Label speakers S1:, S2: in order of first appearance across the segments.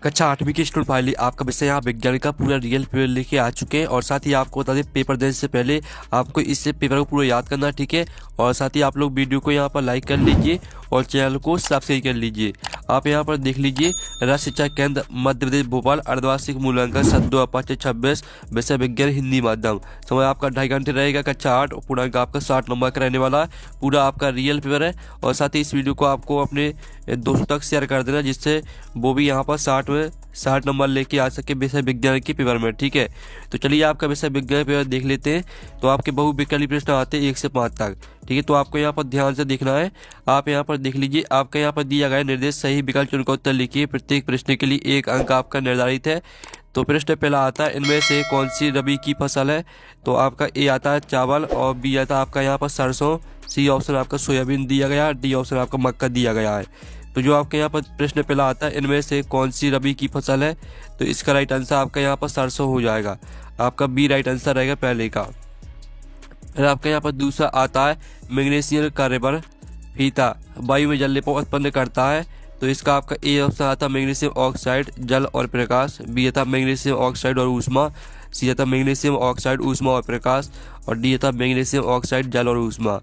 S1: कक्षा 8वीं की स्टूडेंट फाइनली आपका विषय यहाँ विज्ञान का पूरा रियल पेपर लेके आ चुके हैं। और साथ ही आपको बता दें, पेपर देने से पहले आपको इससे पेपर को पूरा याद करना है, ठीक है। और साथ ही आप लोग वीडियो को यहाँ पर लाइक कर लीजिए और चैनल को सब्सक्राइब कर लीजिए। आप यहाँ पर देख लीजिए, राज्य शिक्षा केंद्र मध्य प्रदेश भोपाल अर्धवार्षिक मूल्यांकन सत्र 2025-26 विषय विज्ञान हिंदी माध्यम। समय आपका 2.5 घंटे रहेगा। कक्षा 8 और पूर्णांक आपका 60 नंबर का रहने वाला है। पूरा आपका रियल पेपर है। और साथ ही इस वीडियो को आपको अपने दोस्तों तक शेयर कर देना, जिससे वो भी यहाँ पर 60 नंबर लेके आ सके विषय विज्ञान के पेपर में, ठीक है। तो चलिए आपका विषय विज्ञान पेपर देख लेते हैं। तो आपके बहुविकल्पी प्रश्न आते हैं 1 से 5 तक, ठीक है। तो आपको यहाँ पर ध्यान से देखना है। आप यहाँ पर देख लीजिए, आपका यहाँ पर दिया गया निर्देश सही विकल्प चुनकर उत्तर लिखिए। प्रत्येक प्रश्न के लिए 1 अंक आपका निर्धारित है। तो प्रश्न पहला आता है, इनमें से कौन सी रबी की फसल है। तो आपका ए आता है चावल और बी आता है आपका यहाँ पर सरसों, सी ऑप्शन आपका सोयाबीन दिया गया है, डी ऑप्शन आपका मक्का दिया गया है। तो जो आपके यहाँ पर प्रश्न पहला आता है, इनमें से कौन सी रबी की फसल है, तो इसका राइट आंसर आपका यहाँ पर सरसों हो जाएगा। आपका बी राइट आंसर रहेगा पहले का। फिर आपका यहाँ पर दूसरा आता है, मैग्नीशियम कार्बन फीता वायु में जलने पर उत्पन्न करता है। तो इसका आपका ए ऑप्शन आता है मैग्नीशियम ऑक्साइड जल और प्रकाश, बी आता मैग्नीशियम ऑक्साइड और ऊष्मा, सी आता मैग्नीशियम ऑक्साइड ऊष्मा और प्रकाश, और डी आता मैग्नीशियम ऑक्साइड जल और ऊष्मा।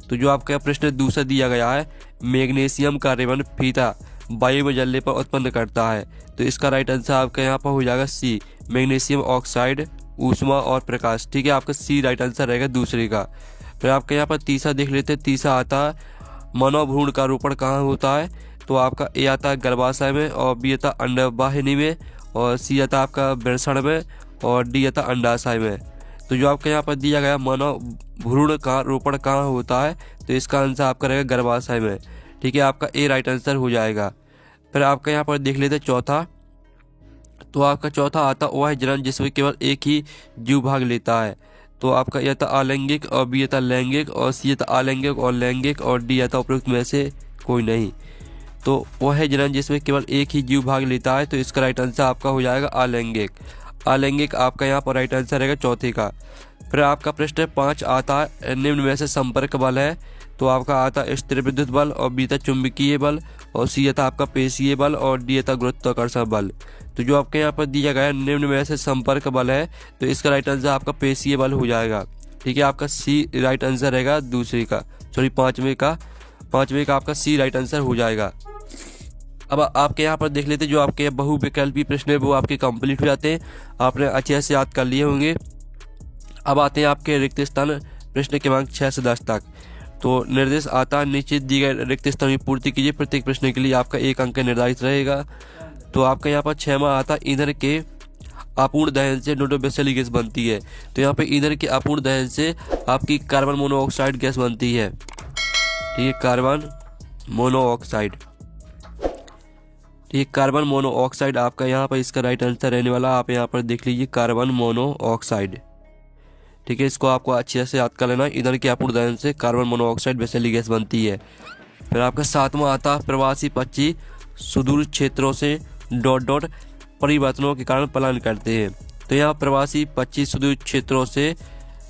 S1: तो जो आपका प्रश्न दूसरा दिया गया है, मैग्नीशियम कार्बन फीता वायु में जलने पर उत्पन्न करता है। तो इसका राइट आंसर आपका यहाँ पर हो जाएगा सी, मैग्नीशियम ऑक्साइड ऊष्मा और प्रकाश, ठीक है। आपका सी राइट आंसर रहेगा दूसरे का। फिर आपके यहाँ पर तीसरा देख लेते हैं। तीसरा आता है, मानव भ्रूण का रोपण कहाँ होता है। तो आपका ए आता है गर्भाशय में, और बी आता अंडवाहिनी में, और सी आता आपका वृषण में, और डी आता अंडाशय में। तो जो आपके यहाँ पर दिया गया मानव भ्रूण का रोपण कहाँ होता है, तो इसका आंसर आपका रहेगा गर्भाशय में, ठीक है। आपका ए राइट आंसर हो जाएगा। फिर आपका यहाँ पर देख लेते हैं चौथा। तो आपका चौथा आता वह जनन जिसमें केवल एक ही जीव भाग लेता है। तो आपका ये था अलैंगिक, और बी था लैंगिक, और सी था अलैंगिक और लैंगिक, और डी था उपयुक्त में से कोई नहीं। तो वह है जनन जिसमें केवल एक ही जीव भाग लेता है। तो इसका राइट आंसर आपका हो जाएगा अलैंगिक। अलैंगिक आपका यहाँ पर राइट आंसर रहेगा चौथे का। फिर आपका प्रश्न 5 आता है, निम्न में से संपर्क बल है। तो आपका आता है स्थिर विद्युत बल, और बी था चुंबकीय बल, और सी था आपका पेशीय बल, और डी था गुरुत्वाकर्षण बल। तो जो आपके यहाँ पर दिया गया निम्न में से संपर्क बल है, तो इसका राइट आंसर आपका पेशीय बल हो जाएगा, ठीक है। आपका सी राइट आंसर रहेगा दूसरे का, सॉरी पांचवें का आपका सी राइट आंसर हो जाएगा। अब आपके यहाँ पर देख लेते जो आपके बहुविकल्पी प्रश्न है वो आपके कंप्लीट हो जाते हैं। आपने अच्छे से याद कर लिए होंगे। अब आते हैं आपके रिक्त स्थान प्रश्न क्रमांक 6 से 10 तक। तो निर्देश आता है, निश्चित दिए गए रिक्त स्थान की पूर्ति कीजिए। प्रत्येक प्रश्न के लिए आपका 1 अंक निर्धारित रहेगा। तो आपका यहाँ पर 6वां आता है, ईंधन के अपूर्ण दहन से निट्रोग्लिसरॉल गैस बनती है। तो यहाँ पे ईंधन के अपूर्ण दहन से आपकी कार्बन मोनोऑक्साइड गैस बनती है, ठीक है। कार्बन मोनोऑक्साइड, ठीक, कार्बन मोनोऑक्साइड आपका यहाँ पर इसका राइट आंसर रहने वाला। आप यहाँ पर देख लीजिए कार्बन मोनोऑक्साइड, ठीक है। इसको आपको अच्छे से याद कर लेना। ईंधन के अपूर्ण दहन से कार्बन मोनोऑक्साइड वैसेली गैस बनती है। फिर आपका 7वां आता है, प्रवासी पक्षी सुदूर क्षेत्रों से ... परिवर्तनों के कारण पलायन करते हैं। तो यहाँ प्रवासी पक्षी सुदूर क्षेत्रों से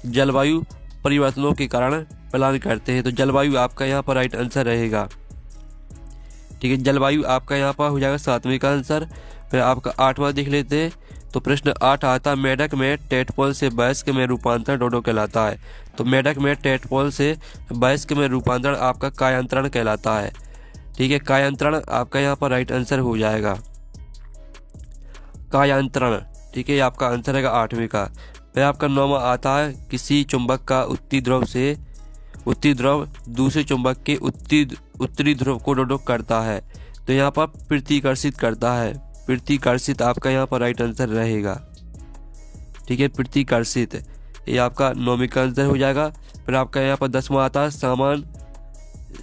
S1: जलवायु परिवर्तनों के कारण पलायन करते हैं। तो जलवायु आपका यहाँ पर राइट आंसर रहेगा, ठीक है। जलवायु आपका यहाँ पर हो जाएगा 7वें का आंसर। फिर आपका 8वां देख लेते हैं। तो प्रश्न 8 आता, मेढक में टेडपोल से वयस्क में रूपांतरण डोडो कहलाता है। तो मेढक में टेडपोल से वयस्क में रूपांतरण आपका कायांतरण कहलाता है, ठीक है। कायांतरण आपका यहाँ पर राइट आंसर हो जाएगा, कायांतरण, ठीक है। आपका आंसर रहेगा 8वें का। फिर आपका 9वां आता है, किसी चुंबक का उत्तरी ध्रुव दूसरे चुंबक के उत्तरी ध्रुव को डोडो करता है। तो यहाँ पर प्रतिकर्षित करता है। प्रतिकर्षित आपका यहाँ पर राइट आंसर रहेगा, ठीक है। प्रतिकर्षित, ये आपका 9वें का आंसर हो जाएगा। फिर आपका यहाँ पर 10वां आता है, सामान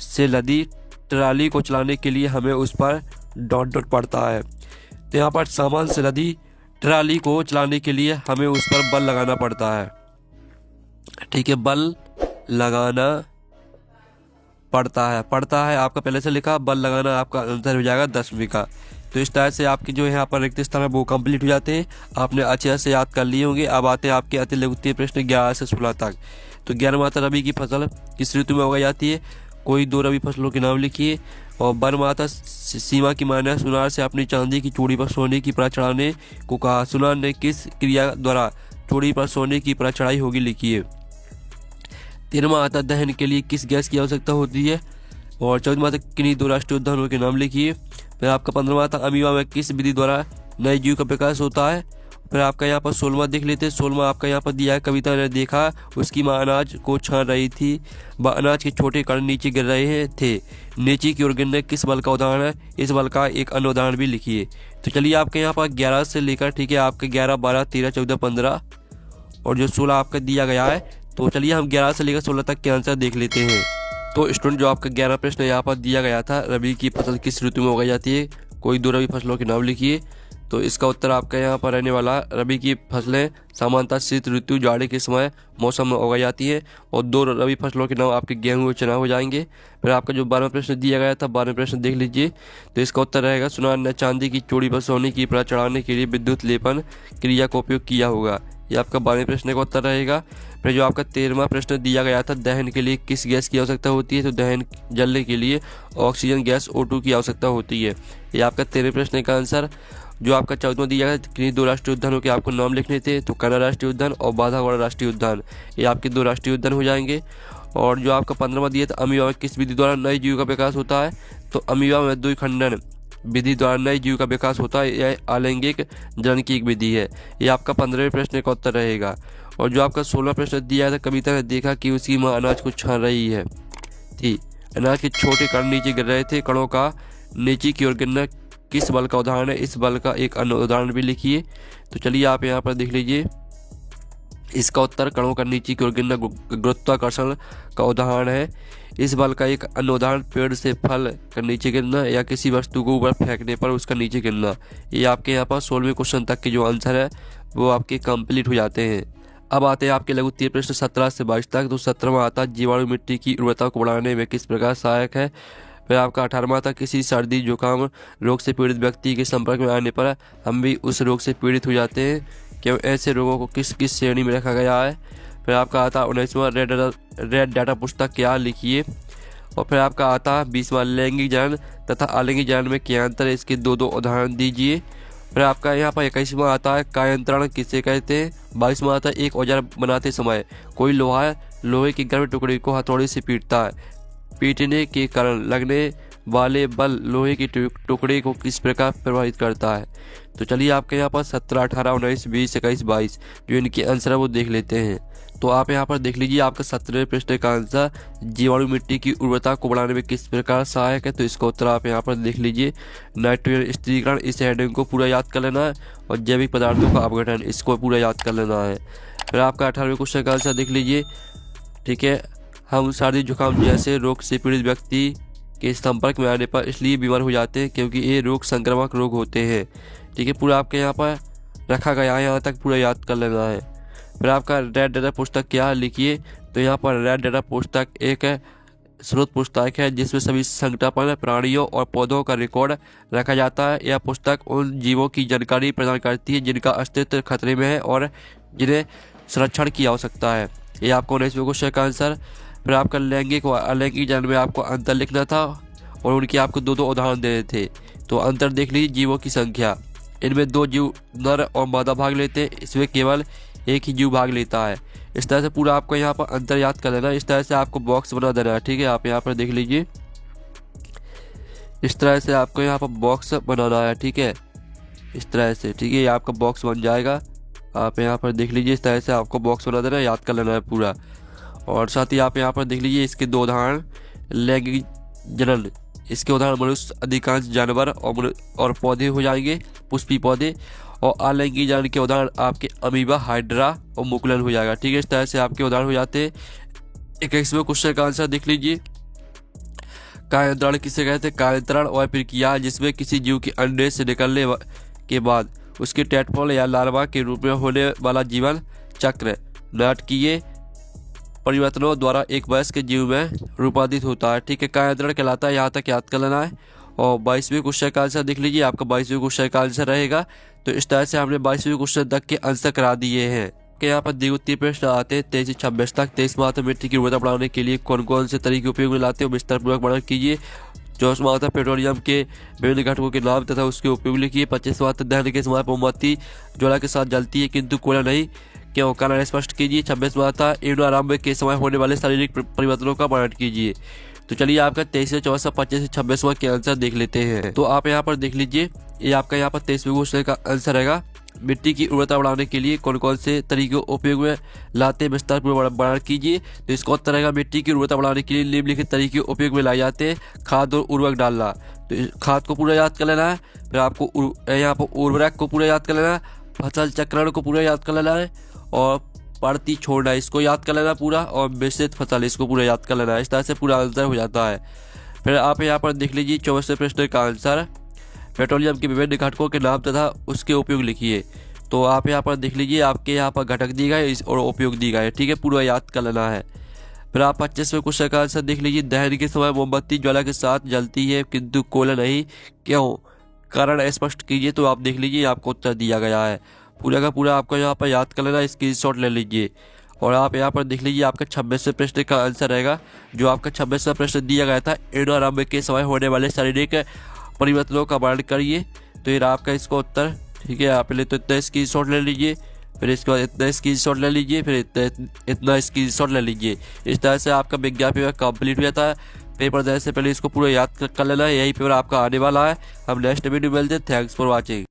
S1: से लदी ट्राली को चलाने के लिए हमें उस पर ... पड़ता है। तो यहाँ पर सामान से लदी ट्राली को चलाने के लिए हमें उस पर बल लगाना पड़ता है, ठीक है। बल लगाना पड़ता है आपका पहले से लिखा, बल लगाना आपका आंसर हो जाएगा 10वीं का। तो इस तरह से आपकी जो यहाँ पर रिक्त स्थान है वो कंप्लीट हो जाते हैं। आपने अच्छे से याद कर लिए होंगे। अब आते हैं आपके अतिलिखित प्रश्न 11 से 16 तक। तो 11वां आता, रबी की फसल किस ऋतु में उगाई जाती है। कोई दो रबी फसलों के नाम लिखिए। और वन माता सीमा की मां ने सुनार से अपनी चांदी की चूड़ी पर सोने की परत चढ़ाने को कहा। सुनार ने किस क्रिया द्वारा चूड़ी पर सोने की परत चढ़ाई होगी, लिखिए। 13वां आता दहन के लिए किस गैस की आवश्यकता होती है। और 14वां आता किन्हीं दो राष्ट्रीय उद्यानों के नाम लिखिए। फिर आपका 15वां आता अमीबा में किस विधि द्वारा नए जीव का विकास होता है। फिर आपका यहाँ पर 16वां देख लेते हैं। 16वां आपका यहाँ पर दिया है, कविता ने देखा उसकी माँ अनाज को छान रही थी, वह अनाज के छोटे कण नीचे गिर रहे थे, नीचे की ओर गिरने किस बल का उदाहरण है। इस बल का एक अन्य उदाहरण भी लिखिए। तो चलिए आपके यहाँ पर 11 से लेकर, ठीक है, आपके 11, 12, 13, 14, 15 और जो 16 आपका दिया गया है। तो चलिए हम 11 से लेकर 16 तक के आंसर देख लेते हैं। तो स्टूडेंट, जो आपका 11 प्रश्न यहाँ पर दिया गया था, रबी की फसल किस ऋतु में उगाई जाती है, कोई दो रबी फसलों के नाम लिखिए। तो इसका उत्तर आपका यहाँ पर रहने वाला, रबी की फसलें सामान्यतः शीत ऋतु जाड़े के समय मौसम में उगाई जाती है। और दो रबी फसलों के नाम आपके गेहूं और चना हो जाएंगे। फिर आपका जो 12वां प्रश्न दिया गया था, 12वें प्रश्न देख लीजिए। तो इसका उत्तर रहेगा, सुनार ने चांदी की चूड़ी पर सोने की परत चढ़ाने के लिए विद्युत लेपन क्रिया का उपयोग किया होगा। ये आपका 12वें प्रश्न का उत्तर रहेगा। फिर जो आपका 13वां प्रश्न दिया गया था, दहन के लिए किस गैस की आवश्यकता होती है। तो दहन जलने के लिए ऑक्सीजन गैस O2 की आवश्यकता होती है। ये आपका 13वें प्रश्न का आंसर। जो आपका 14वां दिया गया, किन्हीं दो राष्ट्रीय उद्यानों के आपको नाम लिखने थे। तो कान्हा राष्ट्रीय उद्यान और बांधवगढ़ राष्ट्रीय उद्यान, ये आपके दो राष्ट्रीय उद्यान हो जाएंगे। और जो आपका 15वां दिया था, अमीबा में किस विधि द्वारा नए जीव का विकास होता है। तो अमीबा में द्विखंडन विधि द्वारा नए जीव का विकास होता है। यह आलैंगिक जनन की एक विधि है। ये आपका 15वें प्रश्न का उत्तर रहेगा। और जो आपका 16वां प्रश्न दिया था, कविता ने देखा कि उसकी माँ अनाज को छान रही है थी, अनाज के छोटे कण नीचे गिर रहे थे, कणों का नीचे की ओर गिरना किस बल का उदाहरण है। इस बल का एक अन्य उदाहरण भी लिखिए। तो चलिए आप यहाँ पर देख लीजिए। इसका उत्तर कणों का नीचे की ओर गिरना गुरुत्वाकर्षण का उदाहरण है। इस बल का एक अन्य उदाहरण पेड़ से फल का नीचे गिरना या किसी वस्तु को ऊपर फेंकने पर उसका नीचे गिरना। ये आपके यहाँ पर 16वें क्वेश्चन तक के जो आंसर है वो आपके कंप्लीट हो जाते हैं। अब आते हैं आपके लघु उत्तरीय प्रश्न 17 से 22 तक। तो 17वां आता जीवाणु मिट्टी की उर्वरता को बढ़ाने में किस प्रकार सहायक है। फिर आपका 18वां था, किसी सर्दी जुकाम रोग से पीड़ित व्यक्ति के संपर्क में आने पर हम भी उस रोग से पीड़ित हो जाते हैं, क्यों ऐसे रोगों को किस किस श्रेणी में रखा गया है। फिर आपका आता 19वां, रेड डाटा पुस्तक क्या, लिखिए। और फिर आपका आता 20वां, लैंगिक जनन तथा अलैंगिक जनन में क्या अंतर है, इसके दो उदाहरण दीजिए। फिर आपका यहाँ पर 21वां आता है, कायंत्रण किसे कहते हैं। 22वां आता है, एक औजार बनाते समय कोई लोहे के गर्म टुकड़े को हथौड़े से पीटता है, पीटने के कारण लगने वाले बल लोहे के टुकड़े को किस प्रकार प्रभावित करता है। तो चलिए आपके यहाँ पर 17, 18, 19, 20, 21, 22 जो इनके आंसर है वो देख लेते हैं। तो आप यहाँ पर देख लीजिए, आपका 17वें प्रश्न का आंसर जीवाणु मिट्टी की उर्वरता को बढ़ाने में किस प्रकार सहायक है। तो इसका उत्तर आप यहाँ पर देख लीजिए, नाइट्रोजन स्थिरीकरण, इस हेडिंग को पूरा याद कर लेना है। और जैविक पदार्थों का अपघटन, इसको पूरा याद कर लेना है। फिर आपका 18वें क्वेश्चन का आंसर देख लीजिए, ठीक है। हम सर्दी जुकाम जैसे रोग से पीड़ित व्यक्ति के संपर्क में आने पर इसलिए बीमार हो जाते हैं क्योंकि ये रोग संक्रामक रोग होते हैं, ठीक है। पूरा आपके यहाँ पर रखा गया है, यहाँ तक पूरा याद कर लेना है। फिर आपका रेड डाटा पुस्तक क्या, लिखिए। तो यहाँ पर रेड डाटा पुस्तक एक स्रोत पुस्तक है जिसमें सभी संकटापन्न प्राणियों और पौधों का रिकॉर्ड रखा जाता है। यह पुस्तक उन जीवों की जानकारी प्रदान करती है जिनका अस्तित्व खतरे में है और जिन्हें संरक्षण की आवश्यकता है। ये आपको 19वें क्वेश्चन का आंसर। फिर आपका लैंगिक और अलैंगिक जनन में आपको अंतर लिखना था और उनके आपको दो उदाहरण देने थे। तो अंतर देख लीजिए, जीवों की संख्या, इनमें दो जीव नर और मादा भाग लेते हैं, इसमें केवल एक ही जीव भाग लेता है। इस तरह से पूरा आपको यहाँ पर अंतर याद कर लेना। इस तरह से आपको बॉक्स बना देना है, ठीक है। आप यहाँ पर देख लीजिए, इस तरह से आपको यहाँ पर बॉक्स बनाना है, ठीक है। इस तरह से, ठीक है, ये आपका बॉक्स बन जाएगा। आप यहाँ पर देख लीजिए, इस तरह से आपको बॉक्स बना देना है, याद कर लेना है पूरा। और साथ ही आप यहाँ पर देख लीजिए, इसके दो उदाहरण, लैंगिक जनन, इसके उदाहरण मनुष्य, अधिकांश जानवर और पौधे हो जाएंगे, पुष्पी पौधे। और अलैंगिक जनन के उदाहरण आपके अमीबा, हाइड्रा और मुकुलन हो जाएगा, ठीक है। इस तरह से आपके उदाहरण हो जाते हैं। 21वें क्वेश्चन का आंसर देख लीजिए, कायंत्रण किसे कहते हैं। कायंत्रण वह प्रक्रिया जिसमें किसी जीव के अंडे से निकलने के बाद उसके टेडपोल या लार्वा के रूप में होने वाला जीवन चक्र नाटकीय परिवर्तनों द्वारा एक वयस्क जीव में रूपांतरित होता है, ठीक है। कायंत्रण कहलाता है, यहाँ तक याद कर लेना है। और 22वें क्वेश्चन का आंसर देख लीजिए, आपका 22वें क्वेश्चन का आंसर रहेगा। तो इस तरह से हमने 22वें क्वेश्चन तक के आंसर करा दिए हैं। आपके यहाँ पर दी हुई 3 प्रश्न आते हैं 23 से 26 तक। 23 मात्रा मिट्टी की उर्वरता बढ़ाने के लिए कौन कौन से तरीके उपयोग में लाते हैं, विस्तारपूर्वक वर्णन कीजिए। 24वां आता है पेट्रोलियम के विभिन्न घटकों के नाम तथा उसके उपयोग लिखिए। 25वां आता है दहन के समय मोमबत्ती ज्वाला के साथ जलती है किंतु कोयला नहीं, क्यों, कारण स्पष्ट कीजिए। 26वां आता है ईंधन आरंभ के समय होने वाले शारीरिक परिवर्तनों का वर्णन कीजिए। तो चलिए आपका 23 से 24, 25 से 26वां के आंसर देख लेते हैं। तो आप यहाँ पर देख लीजिए, ये आपका यहाँ पर 23वें क्वेश्चन का आंसर रहेगा। मिट्टी की उर्वरता बढ़ाने के लिए कौन कौन से तरीके उपयोग में लाते हैं, विस्तारपूर्वक वर्णन कीजिए। तो इसका उत्तर रहेगा मिट्टी की उर्वरता बढ़ाने के लिए निम्नलिखित तरीके उपयोग में लाए जाते हैं। खाद और उर्वरक डालना, तो खाद को पूरा याद कर लेना है। फिर आपको यहाँ पर उर्वरक को पूरा याद कर लेना है। फसल चक्रण को पूरा याद कर लेना है और पड़ती छोड़ना इसको याद कर लेना पूरा, और मिश्रित फसल इसको पूरा याद कर लेना है। इस तरह से पूरा आंसर हो जाता है। फिर आप यहाँ पर देख लीजिए 24वें प्रश्न का आंसर, पेट्रोलियम के विभिन्न घटकों के नाम तथा उसके उपयोग लिखिए। तो आप यहाँ पर देख लीजिए, आपके यहाँ पर घटक दी गए और उपयोग दी गए, ठीक है, पूरा याद कर लेना है। फिर आप 25वें क्वेश्चन का आंसर देख लीजिए, दहन के समय मोमबत्ती ज्वाला के साथ जलती है किंतु कोयला नहीं, क्यों, कारण स्पष्ट कीजिए। तो आप देख लीजिए, आपको उत्तर दिया गया है। पूरा का पूरा आपको यहाँ पर याद कर लेना, स्क्रीनशॉट ले लीजिए। और आप यहाँ पर देख लीजिए, आपका 26वें प्रश्न का आंसर रहेगा, जो आपका 26वां प्रश्न दिया गया था, ईंधन आरंभ के समय होने वाले शारीरिक परिवर्तनों का वर्णन करिए। तो ये आपका इसका उत्तर, ठीक है। आप पहले तो इतना स्क्रीनशॉट ले लीजिए, फिर इसके बाद इतना स्क्रीनशॉट ले लीजिए, फिर इतना स्क्रीनशॉट ले लीजिए। इस तरह से आपका विज्ञान पेपर कंप्लीट हो जाता है। पेपर देने से पहले इसको पूरा याद कर लेना है। यही पेपर आपका आने वाला है। हम नेक्स्ट वीडियो मिलते हैं। Thanks for watching.